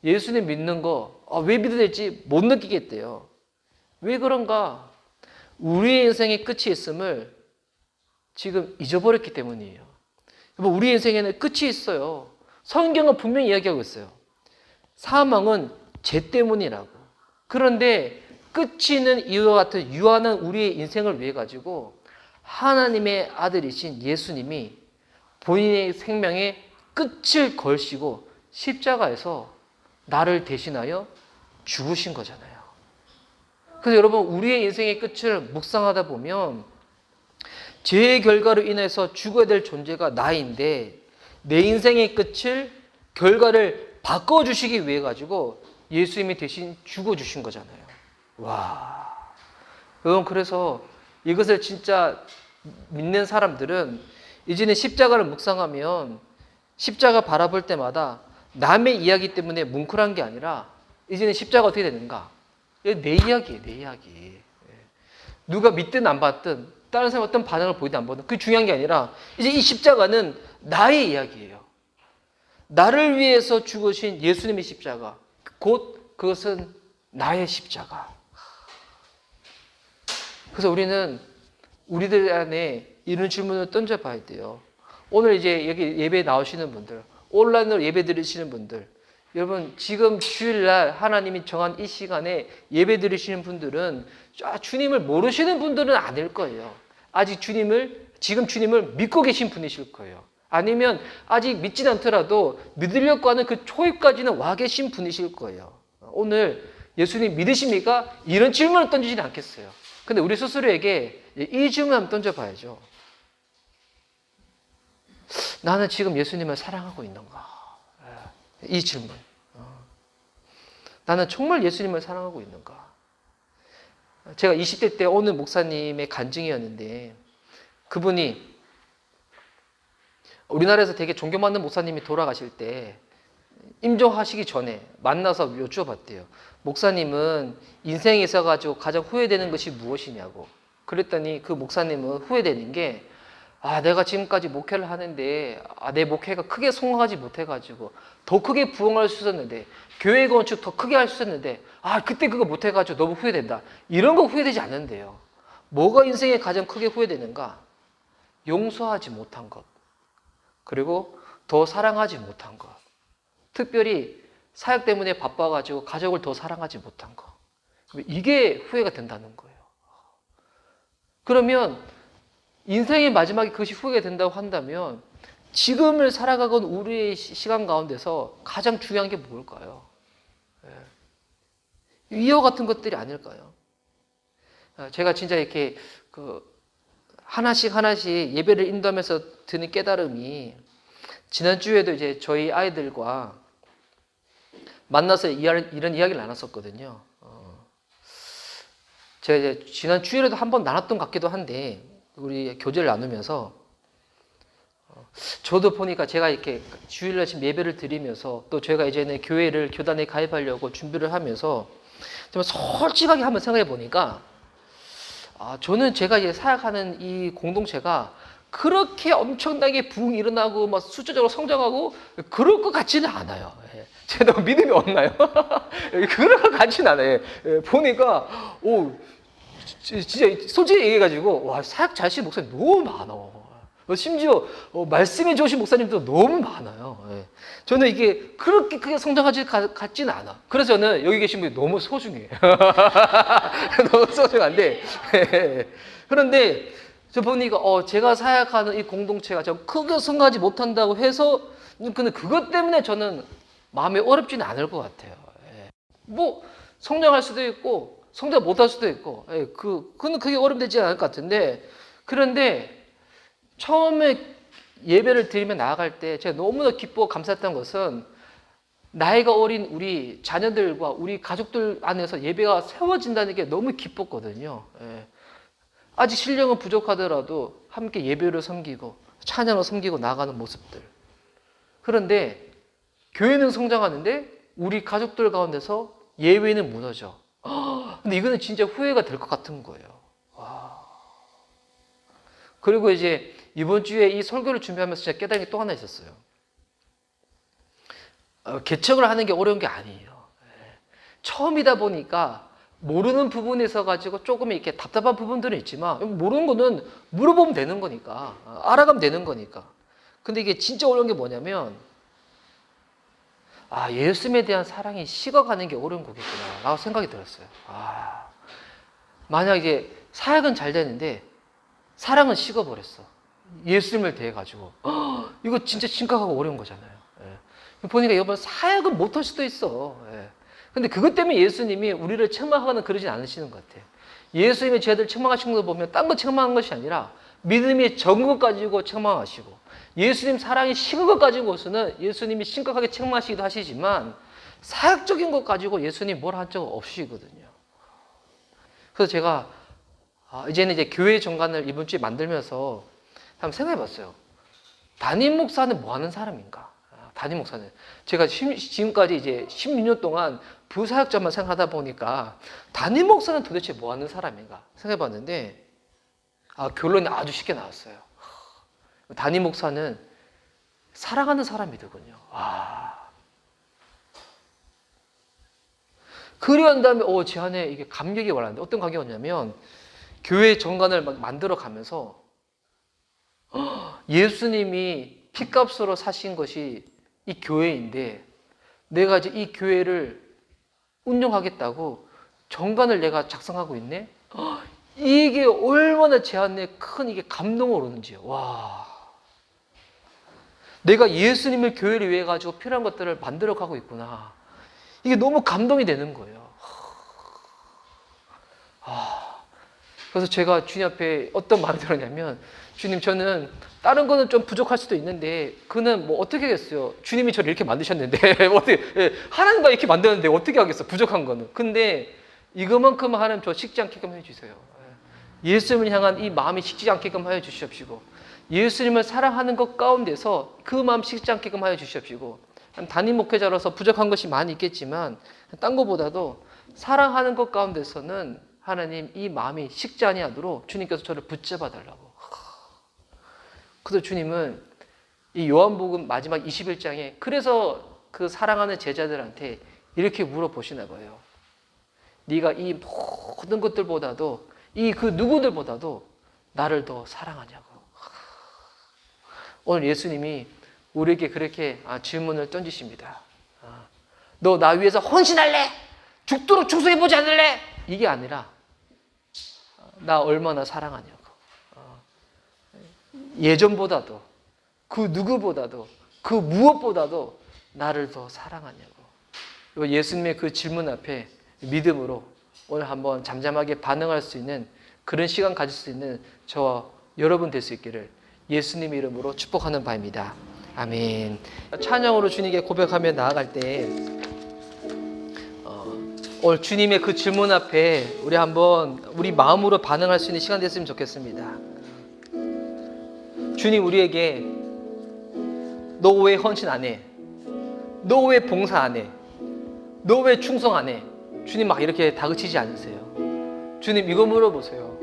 예수님 믿는 거 왜 믿어야 될지 못 느끼겠대요. 왜 그런가? 우리의 인생의 끝이 있음을 지금 잊어버렸기 때문이에요. 우리 인생에는 끝이 있어요. 성경은 분명히 이야기하고 있어요. 사망은 죄 때문이라고. 그런데 끝이 있는 이유와 같은 유한한 우리의 인생을 위해 가지고 하나님의 아들이신 예수님이 본인의 생명의 끝을 걸시고 십자가에서 나를 대신하여 죽으신 거잖아요. 그래서 여러분 우리의 인생의 끝을 묵상하다 보면 죄의 결과로 인해서 죽어야 될 존재가 나인데 내 인생의 끝을 결과를 바꿔주시기 위해 가지고 예수님이 대신 죽어주신 거잖아요. 와, 여러분 그래서 이것을 진짜 믿는 사람들은 이제는 십자가를 묵상하면 십자가 바라볼 때마다 남의 이야기 때문에 뭉클한 게 아니라 이제는 십자가 어떻게 되는가? 내 이야기예요, 내 이야기. 누가 믿든 안 받든 다른 사람 어떤 반응을 보이든 안 보이든 그게 중요한 게 아니라 이제 이 십자가는 나의 이야기예요. 나를 위해서 죽으신 예수님의 십자가, 곧 그것은 나의 십자가. 그래서 우리는 우리들 안에 이런 질문을 던져봐야 돼요. 오늘 이제 여기 예배에 나오시는 분들, 온라인으로 예배 드리시는 분들, 여러분 지금 주일날 하나님이 정한 이 시간에 예배 드리시는 분들은 주님을 모르시는 분들은 아닐 거예요. 아직 지금 주님을 믿고 계신 분이실 거예요. 아니면 아직 믿진 않더라도 믿으려고 하는 그 초입까지는 와 계신 분이실 거예요. 오늘 예수님 믿으십니까? 이런 질문을 던지지는 않겠어요. 근데 우리 스스로에게 이 질문 한번 던져봐야죠. 나는 지금 예수님을 사랑하고 있는가? 이 질문. 나는 정말 예수님을 사랑하고 있는가? 제가 20대 때 어느 목사님의 간증이었는데 그분이 우리나라에서 되게 존경받는 목사님이 돌아가실 때 임종하시기 전에 만나서 여쭈어봤대요. 목사님은 인생에 있어가지고 가장 후회되는 것이 무엇이냐고. 그랬더니 그 목사님은 후회되는 게 내가 지금까지 목회를 하는데 내 목회가 크게 성공하지 못해가지고 더 크게 부흥할 수 있었는데 교회 건축 더 크게 할 수 있었는데 그때 그거 못해가지고 너무 후회된다. 이런 거 후회되지 않는데요. 뭐가 인생에 가장 크게 후회되는가? 용서하지 못한 것. 그리고 더 사랑하지 못한 것. 특별히 사역 때문에 바빠가지고 가족을 더 사랑하지 못한 것. 이게 후회가 된다는 거예요. 그러면 인생의 마지막에 그것이 후회가 된다고 한다면 지금을 살아가건 우리의 시간 가운데서 가장 중요한 게 뭘까요? 위와 같은 것들이 아닐까요? 제가 진짜 이렇게 하나씩 예배를 인도하면서 드는 깨달음이 지난주에도 이제 저희 아이들과 만나서 이런 이야기를 나눴었거든요. 제가 이제 지난 주일에도 한번 나눴던 것 같기도 한데 우리 교제를 나누면서 저도 보니까 제가 이렇게 주일날 지금 예배를 드리면서 또 제가 이제는 교단에 가입하려고 준비를 하면서 정말 솔직하게 한번 생각해 보니까 저는 제가 이제 사역하는 이 공동체가 그렇게 엄청나게 부흥이 일어나고 막 숫자적으로 성장하고 그럴 것 같지는 않아요. 제가 너무 믿음이 없나요? 그럴 것 같지는 않아요. 보니까 진짜 솔직히 얘기해가지고 사역 잘 하시는 목사님 너무 많아. 심지어 말씀해 주신 목사님도 너무 많아요. 저는 이게 그렇게 크게 성장하지 같지는 않아. 그래서 저는 여기 계신 분이 너무 소중해요. 너무 소중한데 그런데 저 보니까 제가 사역하는 이 공동체가 좀 크게 성장하지 못한다고 해서 근데 그것 때문에 저는 마음이 어렵지는 않을 것 같아요. 뭐 성장할 수도 있고 성장 못할 수도 있고 그건 크게 어렵되지 않을 것 같은데 그런데 처음에 예배를 드리며 나아갈 때 제가 너무나 기쁘고 감사했던 것은 나이가 어린 우리 자녀들과 우리 가족들 안에서 예배가 세워진다는 게 너무 기뻤거든요. 아직 실력은 부족하더라도 함께 예배를 섬기고 찬양을 섬기고 나아가는 모습들. 그런데 교회는 성장하는데 우리 가족들 가운데서 예배는 무너져. 근데 이거는 진짜 후회가 될 것 같은 거예요. 그리고 이제 이번 주에 이 설교를 준비하면서 제가 깨달은 게 또 하나 있었어요. 개척을 하는 게 어려운 게 아니에요. 처음이다 보니까 모르는 부분에 있어가지고 조금 이렇게 답답한 부분들은 있지만 모르는 거는 물어보면 되는 거니까 알아가면 되는 거니까. 근데 이게 진짜 어려운 게 뭐냐면 예수님에 대한 사랑이 식어가는 게 어려운 거겠구나 라고 생각이 들었어요. 만약 이제 사역은 잘 되는데 사랑은 식어버렸어. 예수님을 대해가지고 이거 진짜 심각하고 어려운 거잖아요. 보니까 여러분 사역은 못할 수도 있어. 근데 그것 때문에 예수님이 우리를 책망하거나 그러진 않으시는 것 같아요. 예수님의 죄들 책망하신 거 보면 딴 거 책망한 것이 아니라 믿음이 적은 것 가지고 책망하시고 예수님 사랑이 식은 것 가지고서는 예수님이 심각하게 책망하시기도 하시지만 사역적인 것 가지고 예수님 뭘 한 적 없으시거든요. 그래서 제가 이제는 이제 교회 정관을 이번 주에 만들면서 한번 생각해 봤어요. 담임 목사는 뭐 하는 사람인가? 담임 목사는. 제가 지금까지 이제 16년 동안 부사역자만 생각하다 보니까 담임 목사는 도대체 뭐 하는 사람인가? 생각해 봤는데, 결론이 아주 쉽게 나왔어요. 담임 목사는 사랑하는 사람이더군요. 그리한 다음에, 제 안에 이게 감격이 올랐는데, 어떤 감격이었냐면, 교회 정관을 만들어 가면서, 예수님이 피값으로 사신 것이 이 교회인데 내가 이제 이 교회를 운영하겠다고 정관을 내가 작성하고 있네? 이게 얼마나 제 안에 큰 이게 감동을 오는지요. 와. 내가 예수님을 교회를 위해 가지고 필요한 것들을 만들어 가고 있구나. 이게 너무 감동이 되는 거예요. 그래서 제가 주님 앞에 어떤 마음이 들었냐면, 주님, 저는 다른 거는 좀 부족할 수도 있는데 그는 뭐 어떻게 하겠어요? 주님이 저를 이렇게 만드셨는데 어떻게, 하나님과 이렇게 만드는데 어떻게 하겠어? 부족한 거는. 근데 이거만큼 하나님 저 식지 않게끔 해주세요. 예수님을 향한 이 마음이 식지 않게끔 하여 주시옵시고, 예수님을 사랑하는 것 가운데서 그 마음 식지 않게끔 하여 주시옵시고, 담임 목회자로서 부족한 것이 많이 있겠지만 딴 것보다도 사랑하는 것 가운데서는 하나님 이 마음이 식지 아니하도록 주님께서 저를 붙잡아 달라고. 그래서 주님은 이 요한복음 마지막 21장에 그래서 그 사랑하는 제자들한테 이렇게 물어보시나 봐요. 네가 이 모든 것들보다도 이 그 누구들보다도 나를 더 사랑하냐고. 오늘 예수님이 우리에게 그렇게 질문을 던지십니다. 너 나 위해서 헌신할래? 죽도록 충성해보지 않을래? 이게 아니라 나 얼마나 사랑하냐고. 예전보다도 그 누구보다도 그 무엇보다도 나를 더 사랑하냐고. 예수님의 그 질문 앞에 믿음으로 오늘 한번 잠잠하게 반응할 수 있는 그런 시간 가질 수 있는 저와 여러분 될 수 있기를 예수님의 이름으로 축복하는 바입니다. 아멘. 찬양으로 주님께 고백하며 나아갈 때 오늘 주님의 그 질문 앞에 우리 한번 우리 마음으로 반응할 수 있는 시간 됐으면 좋겠습니다. 주님 우리에게 너 왜 헌신 안 해? 너 왜 봉사 안 해? 너 왜 충성 안 해? 주님 막 이렇게 다그치지 않으세요. 주님 이거 물어보세요.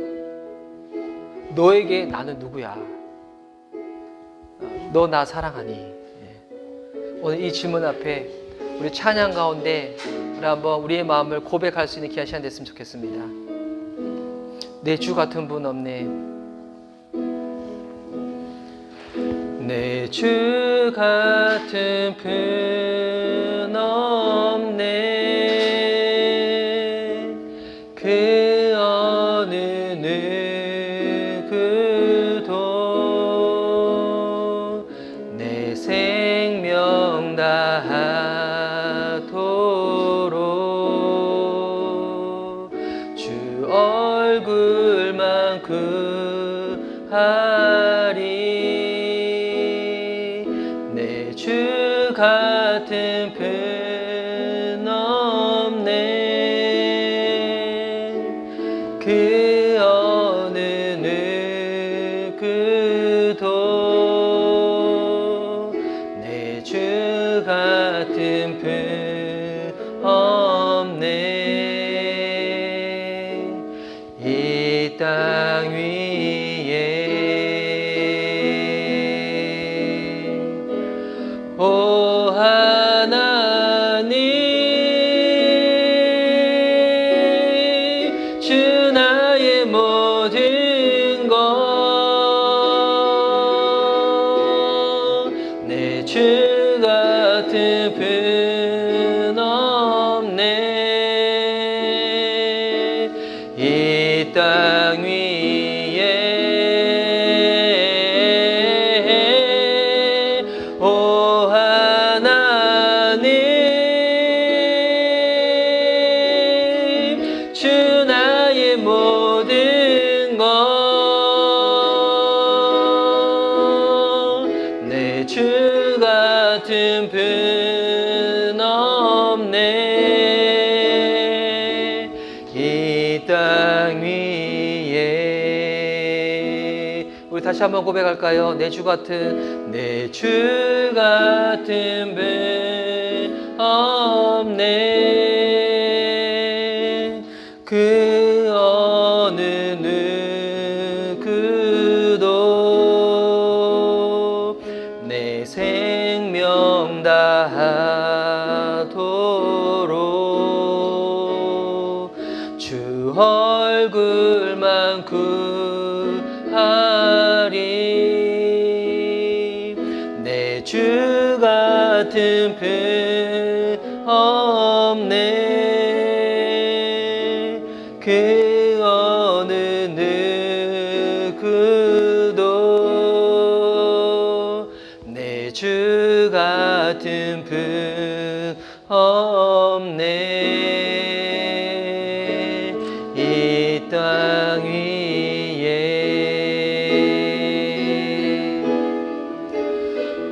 너에게 나는 누구야? 너 나 사랑하니? 오늘 이 질문 앞에 우리 찬양 가운데 우리 한번 우리의 마음을 고백할 수 있는 귀한 시간 됐으면 좋겠습니다. 내 주 같은 분 없네. 내 주 같은 분 없네. 그 어느 누구도 내 생명 다하도록 주 얼굴만 구하리. 내 주 같은 분 없네. 그 어느 누구도 내 주 같은 분 없네. 이 땅 위에 오 하나님 주 나의 모든 것 내 주 같은 분 없네. 이 땅 위에 오 하나님 주 나의 모든 것 내 주 같은 분 없네. 이 땅 위에 우리 다시 한번 고백할까요? 내 주 같은 분 없네. 그 어느 누구도 내 생명 다하도록 주 얼굴만 구하리. 내 주 같은 분 없네. 그 어느 누구도 내 주 같은 분 없네 이 땅 위에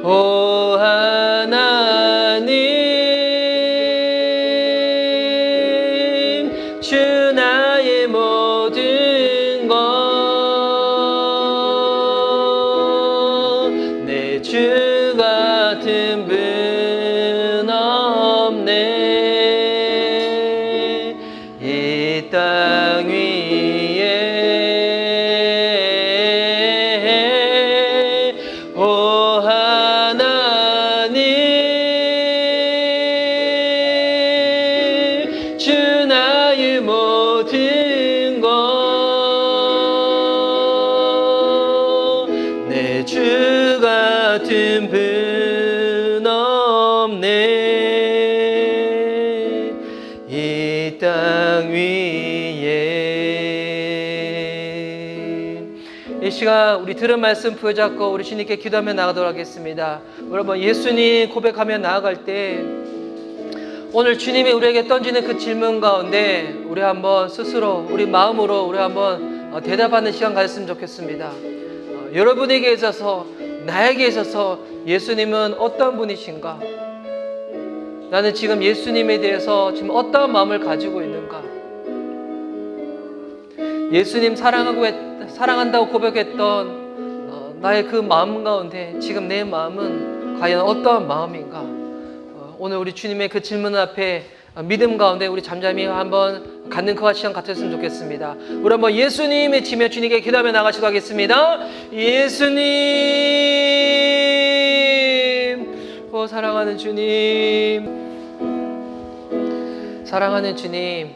오 하나님 주 나의 모든 것 내 주 같은 분 없네 이 땅 위에 오 하나님 주 나의 모든 것 내 주 같은 분 없네 이 땅 위에 이 시간 우리 들은 말씀 부여잡고 우리 주님께 기도하며 나가도록 하겠습니다. 여러분 예수님 고백하며 나아갈 때 오늘 주님이 우리에게 던지는 그 질문 가운데 우리 한번 스스로 우리 마음으로 우리 한번 대답하는 시간 가졌으면 좋겠습니다. 여러분에게 있어서 나에게 있어서 예수님은 어떤 분이신가? 나는 지금 예수님에 대해서 지금 어떤 마음을 가지고 있는가? 예수님 사랑한다고 고백했던 나의 그 마음 가운데 지금 내 마음은 과연 어떠한 마음인가? 오늘 우리 주님의 그 질문 앞에 믿음 가운데 우리 잠잠히 한번 갖는 그와 시간 같았으면 좋겠습니다. 우리 한번 예수님의 지며 주님께 기도하며 나가시도록 하겠습니다. 예수님, 사랑하는 주님, 사랑하는 주님,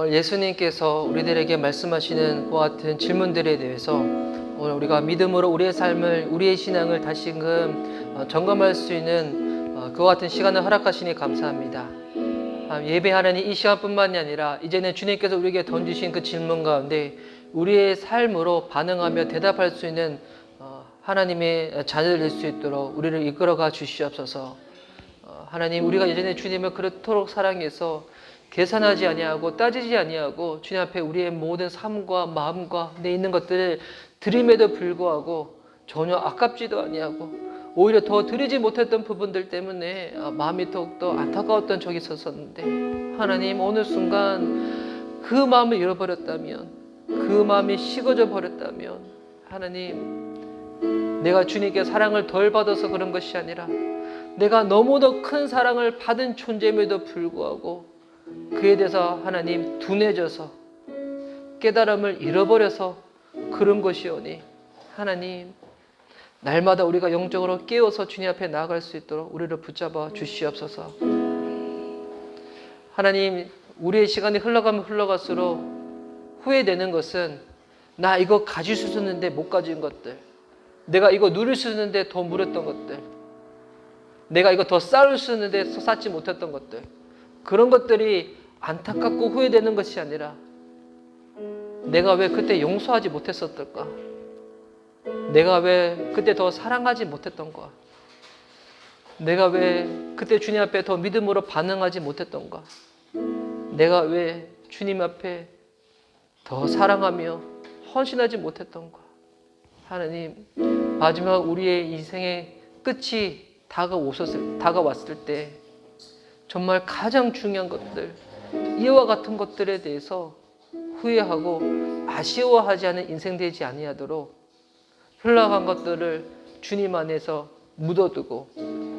예수님께서 우리들에게 말씀하시는 그와 같은 질문들에 대해서 오늘 우리가 믿음으로 우리의 삶을, 우리의 신앙을 다시금 점검할 수 있는 그와 같은 시간을 허락하시니 감사합니다. 예배하는 이 시간뿐만이 아니라 이제는 주님께서 우리에게 던지신 그 질문 가운데 우리의 삶으로 반응하며 대답할 수 있는 하나님의 자녀들 될 수 있도록 우리를 이끌어가 주시옵소서. 하나님, 우리가 예전에 주님을 그렇도록 사랑해서 계산하지 아니하고 따지지 아니하고 주님 앞에 우리의 모든 삶과 마음과 내 있는 것들을 드림에도 불구하고 전혀 아깝지도 아니하고 오히려 더 드리지 못했던 부분들 때문에 마음이 더욱더 안타까웠던 적이 있었는데 하나님, 어느 순간 그 마음을 잃어버렸다면, 그 마음이 식어져 버렸다면 하나님, 내가 주님께 사랑을 덜 받아서 그런 것이 아니라 내가 너무도 큰 사랑을 받은 존재임에도 불구하고 그에 대해서 하나님 둔해져서 깨달음을 잃어버려서 그런 것이오니 하나님, 날마다 우리가 영적으로 깨어서 주님 앞에 나아갈 수 있도록 우리를 붙잡아 주시옵소서. 하나님, 우리의 시간이 흘러가면 흘러갈수록 후회되는 것은 나 이거 가질 수 있었는데 못 가진 것들, 내가 이거 누릴 수 있었는데 더 누렸던 것들, 내가 이거 더 쌓을 수 있었는데 쌓지 못했던 것들, 그런 것들이 안타깝고 후회되는 것이 아니라 내가 왜 그때 용서하지 못했었을까? 내가 왜 그때 더 사랑하지 못했던가? 내가 왜 그때 주님 앞에 더 믿음으로 반응하지 못했던가? 내가 왜 주님 앞에 더 사랑하며 헌신하지 못했던가? 하나님, 마지막 우리의 인생의 끝이 다가왔을 때 정말 가장 중요한 것들, 이와 같은 것들에 대해서 후회하고 아쉬워하지 않은 인생 되지 아니하도록 흘러간 것들을 주님 안에서 묻어두고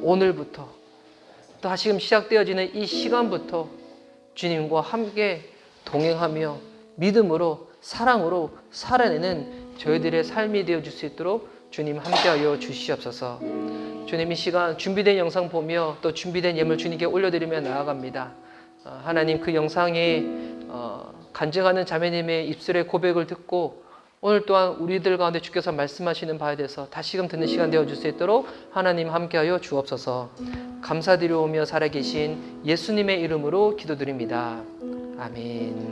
오늘부터 다시금 시작되어지는 이 시간부터 주님과 함께 동행하며 믿음으로 사랑으로 살아내는 저희들의 삶이 되어줄 수 있도록 주님 함께하여 주시옵소서. 주님, 이 시간 준비된 영상 보며 또 준비된 예물 주님께 올려드리며 나아갑니다. 하나님, 그 영상에 간증하는 자매님의 입술의 고백을 듣고 오늘 또한 우리들 가운데 주께서 말씀하시는 바에 대해서 다시금 듣는 시간 되어줄 수 있도록 하나님 함께하여 주옵소서. 감사드리오며 살아계신 예수님의 이름으로 기도드립니다. 아멘.